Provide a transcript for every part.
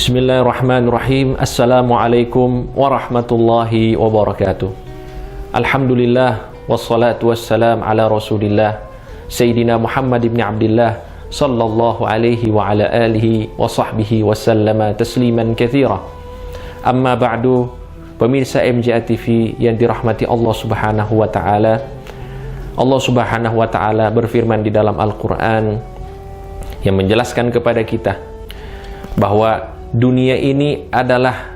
Bismillahirrahmanirrahim. Assalamualaikum warahmatullahi wabarakatuh. Alhamdulillah wassalatu wassalam ala Rasulillah Sayyidina Muhammad ibn Abdillah sallallahu alaihi wa ala alihi wa sahbihi wa sallama tasliman katsira. Amma ba'du, pemirsa MJA TV yang dirahmati Allah Subhanahu wa taala. Allah Subhanahu wa taala berfirman di dalam Al-Qur'an yang menjelaskan kepada kita bahwa dunia ini adalah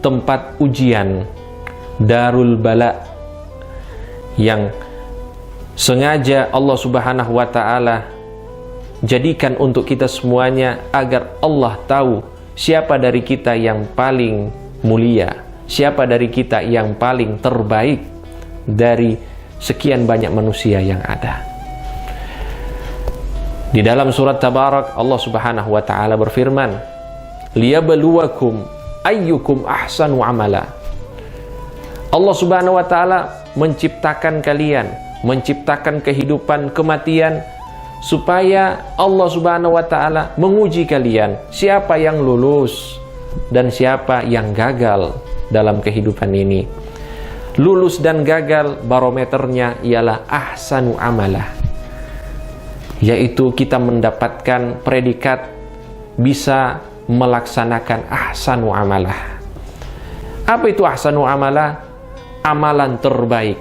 tempat ujian, darul bala, yang sengaja Allah Subhanahu wa taala jadikan untuk kita semuanya agar Allah tahu siapa dari kita yang paling mulia, siapa dari kita yang paling terbaik dari sekian banyak manusia yang ada. Di dalam surat Tabarak, Allah Subhanahu wa taala berfirman, liyabluwakum ayyukum ahsanu amala. Allah Subhanahu wa taala menciptakan kalian, menciptakan kehidupan, kematian, supaya Allah Subhanahu wa taala menguji kalian siapa yang lulus dan siapa yang gagal dalam kehidupan ini. Lulus dan gagal barometernya ialah ahsanu amala, yaitu kita mendapatkan predikat bisa melaksanakan ahsanu amalah. Apa itu ahsanu amalah? Amalan terbaik,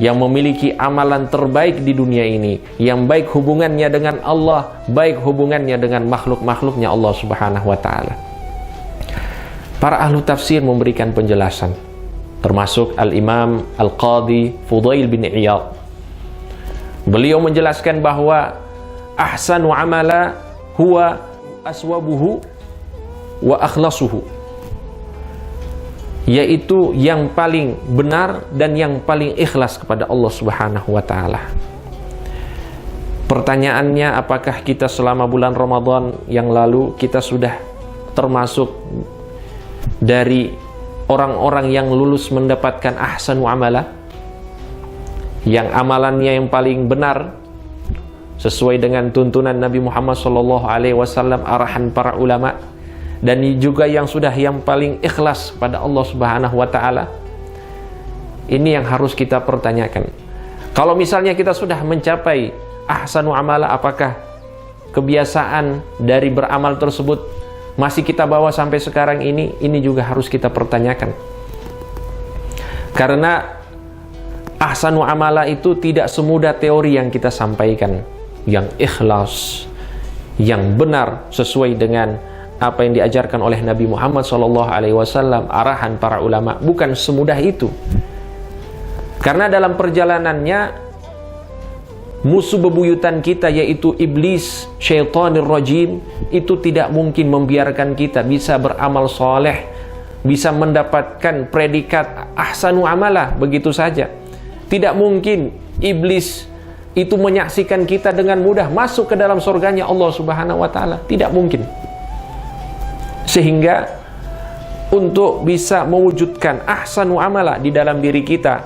yang memiliki amalan terbaik di dunia ini, yang baik hubungannya dengan Allah, baik hubungannya dengan makhluk-makhluknya Allah Subhanahu wa taala. Para ahlu tafsir memberikan penjelasan, termasuk Al-Imam Al-Qadhi Fudail bin Iyad. Beliau menjelaskan bahwa ahsanu amala huwa aswabuhu wa akhlasuhu, yaitu yang paling benar dan yang paling ikhlas kepada Allah Subhanahu wa taala. Pertanyaannya, apakah kita selama bulan Ramadan yang lalu kita sudah termasuk dari orang-orang yang lulus mendapatkan ahsanu amala, yang amalannya yang paling benar sesuai dengan tuntunan Nabi Muhammad SAW, arahan para ulama, dan juga yang sudah yang paling ikhlas pada Allah Subhanahu wa taala? Ini yang harus kita pertanyakan. Kalau misalnya kita sudah mencapai ahsanu amala, apakah kebiasaan dari beramal tersebut masih kita bawa sampai sekarang ini? Ini juga harus kita pertanyakan. Karena ahsanu amala itu tidak semudah teori yang kita sampaikan. Yang ikhlas, yang benar sesuai dengan apa yang diajarkan oleh Nabi Muhammad SAW, arahan para ulama, bukan semudah itu. Karena dalam perjalanannya musuh bebuyutan kita, yaitu iblis, syaitanir rajim, itu tidak mungkin membiarkan kita bisa beramal soleh, bisa mendapatkan predikat ahsanu amalah begitu saja. Tidak mungkin iblis itu menyaksikan kita dengan mudah masuk ke dalam surganya Allah Subhanahu wa taala. Tidak mungkin. Sehingga untuk bisa mewujudkan ahsanu amala di dalam diri kita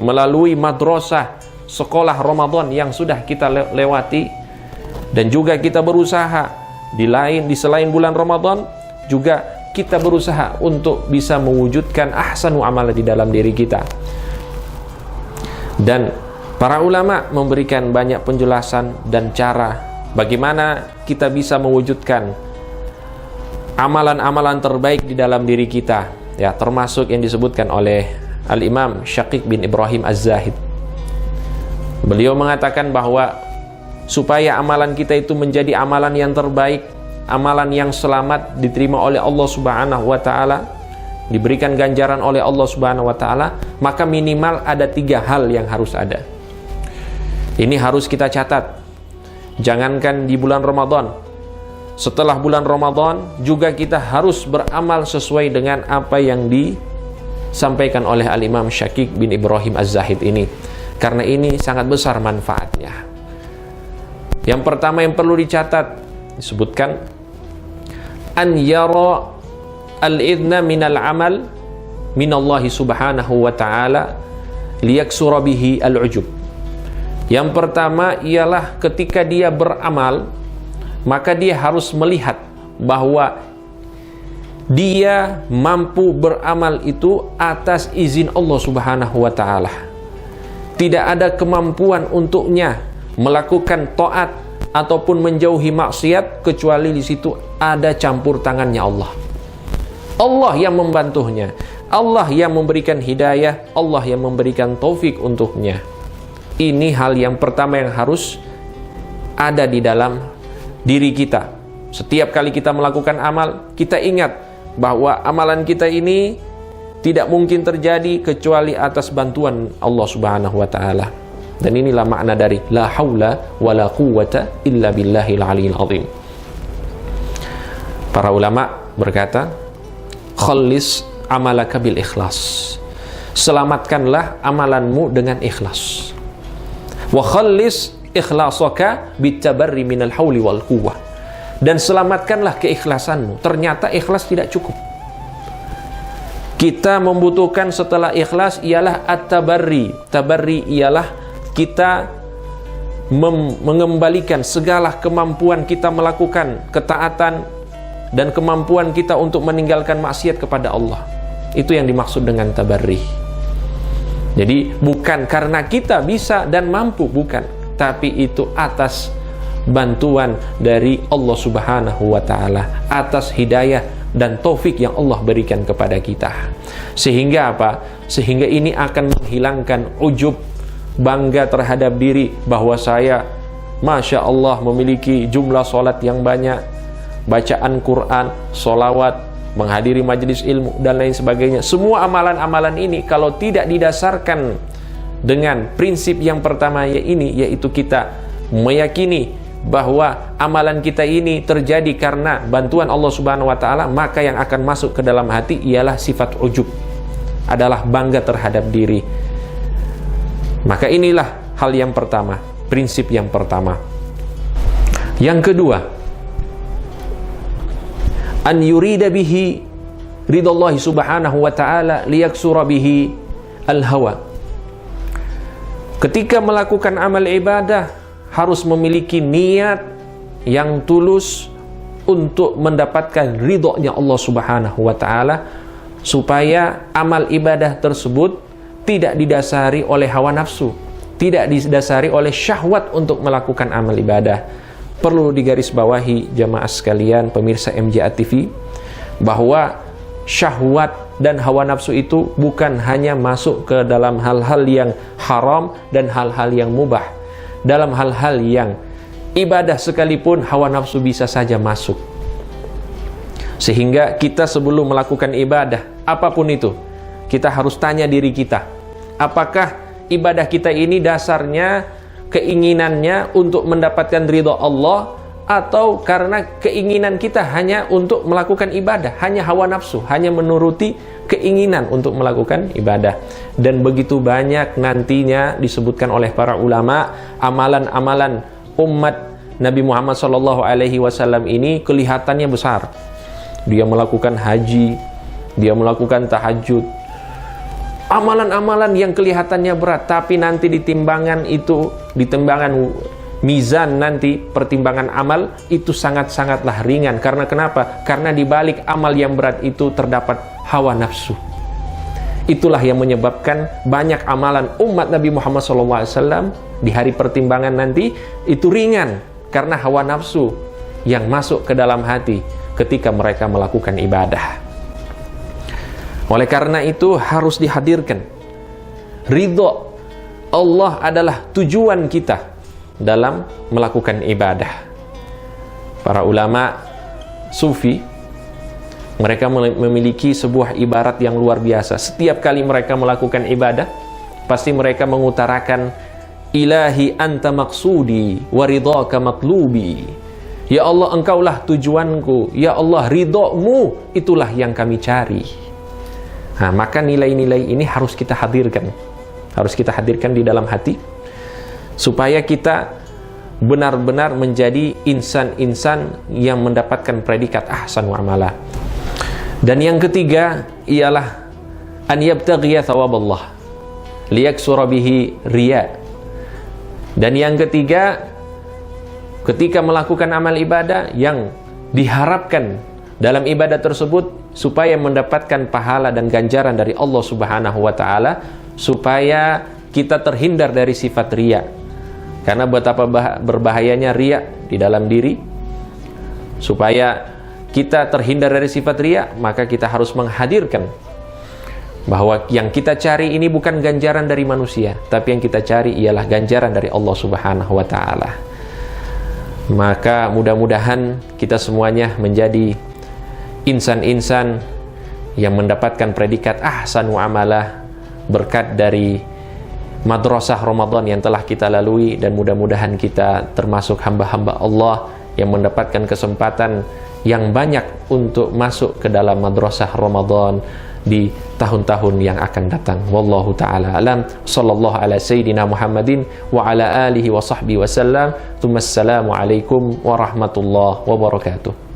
melalui madrasah sekolah Ramadan yang sudah kita lewati, dan juga kita berusaha di selain bulan Ramadan juga kita berusaha untuk bisa mewujudkan ahsanu amala di dalam diri kita. Dan para ulama memberikan banyak penjelasan dan cara bagaimana kita bisa mewujudkan amalan-amalan terbaik di dalam diri kita, ya, termasuk yang disebutkan oleh Al-Imam Syaqiq bin Ibrahim Az-Zahid. Beliau mengatakan bahwa supaya amalan kita itu menjadi amalan yang terbaik, amalan yang selamat, diterima oleh Allah Subhanahu wa taala, diberikan ganjaran oleh Allah Subhanahu wa taala, maka minimal ada 3 hal yang harus ada. Ini harus kita catat. Jangankan di bulan Ramadan, setelah bulan Ramadan juga kita harus beramal sesuai dengan apa yang disampaikan oleh Al-Imam Syaqiq bin Ibrahim Az-Zahid ini. Karena ini sangat besar manfaatnya. Yang pertama yang perlu dicatat, disebutkan an yara al-idna minal amal minallahi subhanahu wa ta'ala liyaksura bihi al-ujub. Yang pertama ialah ketika dia beramal, maka dia harus melihat bahwa dia mampu beramal itu atas izin Allah Subhanahu wa ta'ala. Tidak ada kemampuan untuknya melakukan taat ataupun menjauhi maksiat kecuali di situ ada campur tangannya Allah. Allah yang membantunya, Allah yang memberikan hidayah, Allah yang memberikan taufik untuknya. Ini hal yang pertama yang harus ada di dalam diri kita. Setiap kali kita melakukan amal, kita ingat bahwa amalan kita ini tidak mungkin terjadi kecuali atas bantuan Allah Subhanahu wa ta'ala. Dan inilah makna dari la haula wa la quwwata illa billahil aliyil azim. Para ulama berkata, khallis amalaka bil ikhlas. Selamatkanlah amalanmu dengan ikhlas. Wa khallis ikhlasaka bitabarri minal hauli wal quwwah. Dan selamatkanlah keikhlasanmu. Ternyata ikhlas tidak cukup. Kita membutuhkan setelah ikhlas ialah at-tabarri. Tabarri ialah kita mengembalikan segala kemampuan kita melakukan ketaatan dan kemampuan kita untuk meninggalkan maksiat kepada Allah. Itu yang dimaksud dengan tabarri. Jadi bukan karena kita bisa dan mampu, bukan, tapi itu atas bantuan dari Allah Subhanahu wa ta'ala, atas hidayah dan taufik yang Allah berikan kepada kita. Sehingga apa? Sehingga ini akan menghilangkan ujub, bangga terhadap diri bahwa saya Masya Allah memiliki jumlah solat yang banyak, bacaan Quran, solawat, menghadiri majelis ilmu, dan lain sebagainya. Semua amalan-amalan ini kalau tidak didasarkan dengan prinsip yang pertama yaitu kita meyakini bahwa amalan kita ini terjadi karena bantuan Allah Subhanahu wa ta'ala, maka yang akan masuk ke dalam hati ialah sifat ujub, adalah bangga terhadap diri. Maka inilah hal yang pertama, prinsip yang pertama. Yang kedua, an yurida bihi ridallahi subhanahu wa ta'ala liyaksura bihi al-hawa. Ketika melakukan amal ibadah harus memiliki niat yang tulus untuk mendapatkan ridhonya Allah Subhanahu wa ta'ala, supaya amal ibadah tersebut tidak didasari oleh hawa nafsu, tidak didasari oleh syahwat untuk melakukan amal ibadah. Perlu digarisbawahi jamaah sekalian, pemirsa MJA TV, bahwa syahwat dan hawa nafsu itu bukan hanya masuk ke dalam hal-hal yang haram dan hal-hal yang mubah. Dalam hal-hal yang ibadah sekalipun hawa nafsu bisa saja masuk. Sehingga kita sebelum melakukan ibadah apapun itu, kita harus tanya diri kita, apakah ibadah kita ini dasarnya keinginannya untuk mendapatkan ridha Allah, atau karena keinginan kita hanya untuk melakukan ibadah, hanya hawa nafsu, hanya menuruti keinginan untuk melakukan ibadah. Dan begitu banyak nantinya disebutkan oleh para ulama, amalan-amalan umat Nabi Muhammad SAW ini kelihatannya besar. Dia melakukan haji, dia melakukan tahajud, amalan-amalan yang kelihatannya berat, tapi nanti di timbangan itu, di timbangan mizan nanti, pertimbangan amal itu sangat-sangatlah ringan. Karena kenapa? Karena di balik amal yang berat itu terdapat hawa nafsu. Itulah yang menyebabkan banyak amalan umat Nabi Muhammad SAW di hari pertimbangan nanti itu ringan, karena hawa nafsu yang masuk ke dalam hati ketika mereka melakukan ibadah. Oleh karena itu harus dihadirkan ridho Allah adalah tujuan kita dalam melakukan ibadah. Para ulama sufi, mereka memiliki sebuah ibarat yang luar biasa. Setiap kali mereka melakukan ibadah, pasti mereka mengutarakan, ilahi anta maksudi wa ridhaka matlubi. Ya Allah, engkaulah tujuanku. Ya Allah, ridhomu itulah yang kami cari. Nah, maka nilai-nilai ini harus kita hadirkan. Harus kita hadirkan di dalam hati, supaya kita benar-benar menjadi insan-insan yang mendapatkan predikat ahsan wa amala. Dan yang ketiga ialah an yabtaghiya thawaballah liyaksura bihi riya. Dan yang ketiga, ketika melakukan amal ibadah yang diharapkan dalam ibadah tersebut supaya mendapatkan pahala dan ganjaran dari Allah Subhanahu wa Ta'ala, supaya kita terhindar dari sifat riya. Karena betapa berbahayanya riya di dalam diri. Supaya kita terhindar dari sifat riya, maka kita harus menghadirkan bahwa yang kita cari ini bukan ganjaran dari manusia, tapi yang kita cari ialah ganjaran dari Allah Subhanahu wa Ta'ala. Maka mudah-mudahan kita semuanya menjadi insan-insan yang mendapatkan predikat ahsanu amalah berkat dari madrasah Ramadan yang telah kita lalui, dan mudah-mudahan kita termasuk hamba-hamba Allah yang mendapatkan kesempatan yang banyak untuk masuk ke dalam madrasah Ramadan di tahun-tahun yang akan datang. Wallahu ta'ala alam. Sallallahu ala sayyidina Muhammadin wa ala alihi wa sahbihi wa sallam. Assalamu alaikum warahmatullahi wabarakatuh.